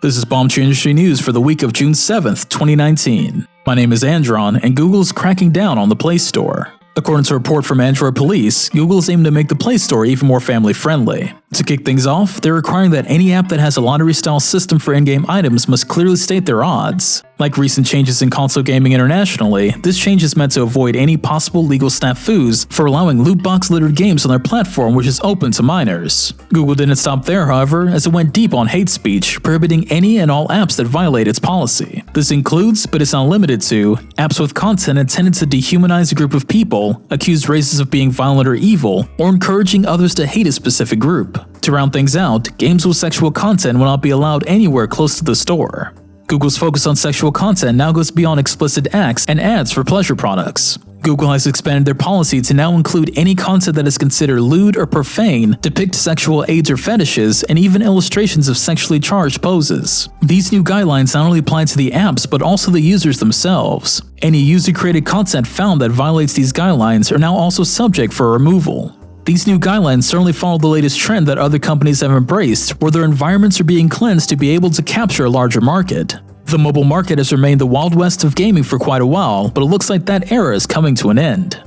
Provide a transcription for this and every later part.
This is Bombchu Industry News for the week of June 7th, 2019. My name is Andron, and Google is cracking down on the Play Store. According to a report from Android Police, Google is aiming to make the Play Store even more family-friendly. To kick things off, they're requiring that any app that has a lottery-style system for in-game items must clearly state their odds. Like recent changes in console gaming internationally, this change is meant to avoid any possible legal snafus for allowing loot box-littered games on their platform, which is open to minors. Google didn't stop there, however, as it went deep on hate speech, prohibiting any and all apps that violate its policy. This includes, but is not limited to, apps with content intended to dehumanize a group of people, accuse races of being violent or evil, or encouraging others to hate a specific group. To round things out, games with sexual content will not be allowed anywhere close to the store. Google's focus on sexual content now goes beyond explicit acts and ads for pleasure products. Google has expanded their policy to now include any content that is considered lewd or profane, depict sexual aids or fetishes, and even illustrations of sexually charged poses. These new guidelines not only apply to the apps but also the users themselves. Any user-created content found that violates these guidelines are now also subject for removal. These new guidelines certainly follow the latest trend that other companies have embraced, where their environments are being cleansed to be able to capture a larger market. The mobile market has remained the Wild West of gaming for quite a while, but it looks like that era is coming to an end.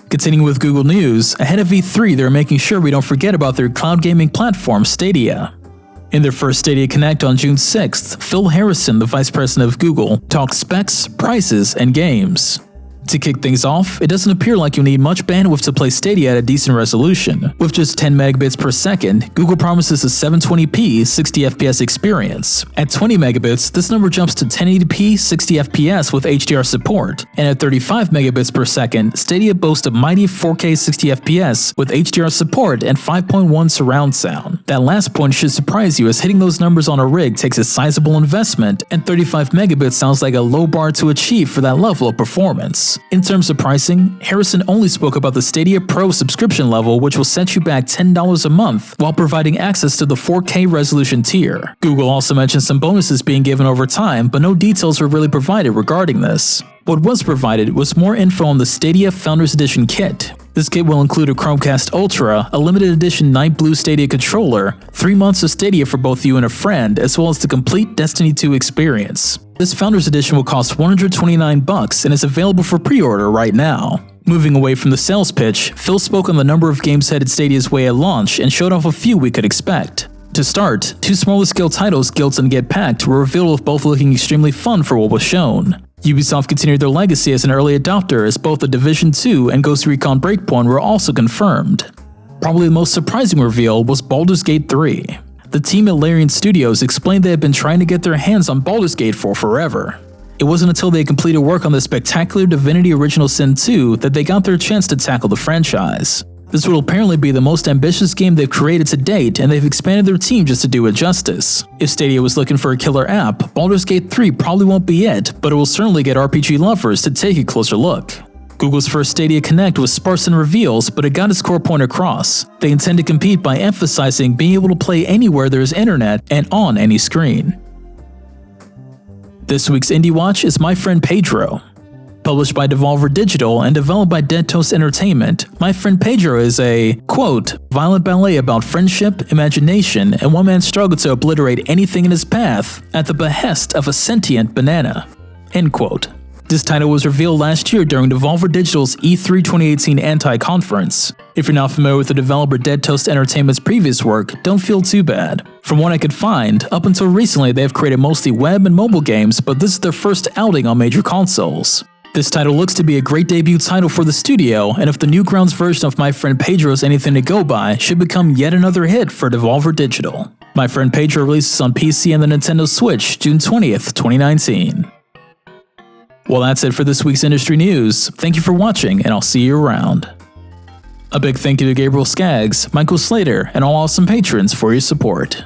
Continuing with Google News, ahead of E3 they're making sure we don't forget about their cloud gaming platform Stadia. In their first Stadia Connect on June 6th, Phil Harrison, the vice president of Google, talked specs, prices, and games. To kick things off, it doesn't appear like you'll need much bandwidth to play Stadia at a decent resolution. With just 10 megabits per second, Google promises a 720p 60fps experience. At 20 megabits, this number jumps to 1080p 60fps with HDR support, and at 35 megabits per second, Stadia boasts a mighty 4K 60fps with HDR support and 5.1 surround sound. That last point should surprise you, as hitting those numbers on a rig takes a sizable investment, and 35 megabits sounds like a low bar to achieve for that level of performance. In terms of pricing, Harrison only spoke about the Stadia Pro subscription level, which will set you back $10 a month while providing access to the 4K resolution tier. Google also mentioned some bonuses being given over time, but no details were really provided regarding this. What was provided was more info on the Stadia Founders Edition kit. This kit will include a Chromecast Ultra, a limited edition Night Blue Stadia controller, 3 months of Stadia for both you and a friend, as well as the complete Destiny 2 experience. This Founders Edition will cost $129 and is available for pre-order right now. Moving away from the sales pitch, Phil spoke on the number of games headed Stadia's way at launch and showed off a few we could expect. To start, 2 smaller scale titles, Guilt and Get Packed, were revealed, with both looking extremely fun for what was shown. Ubisoft continued their legacy as an early adopter, as both The Division 2 and Ghost Recon Breakpoint were also confirmed. Probably the most surprising reveal was Baldur's Gate 3. The team at Larian Studios explained they had been trying to get their hands on Baldur's Gate for forever. It wasn't until they completed work on the spectacular Divinity Original Sin 2 that they got their chance to tackle the franchise. This will apparently be the most ambitious game they've created to date, and they've expanded their team just to do it justice. If Stadia was looking for a killer app, Baldur's Gate 3 probably won't be it, but it will certainly get RPG lovers to take a closer look. Google's first Stadia Connect was sparse in reveals, but it got its core point across. They intend to compete by emphasizing being able to play anywhere there is internet and on any screen. This week's Indie Watch is My Friend Pedro. Published by Devolver Digital and developed by Dead Toast Entertainment, My Friend Pedro is a, quote, violent ballet about friendship, imagination, and one man's struggle to obliterate anything in his path at the behest of a sentient banana, end quote. This title was revealed last year during Devolver Digital's E3 2018 anti-conference. If you're not familiar with the developer Dead Toast Entertainment's previous work, don't feel too bad. From what I could find, up until recently they have created mostly web and mobile games, but this is their first outing on major consoles. This title looks to be a great debut title for the studio, and if the Newgrounds version of My Friend Pedro is anything to go by, should become yet another hit for Devolver Digital. My Friend Pedro releases on PC and the Nintendo Switch June 20th, 2019. Well, that's it for this week's industry news. Thank you for watching, and I'll see you around. A big thank you to Gabriel Skaggs, Michael Slater, and all awesome patrons for your support.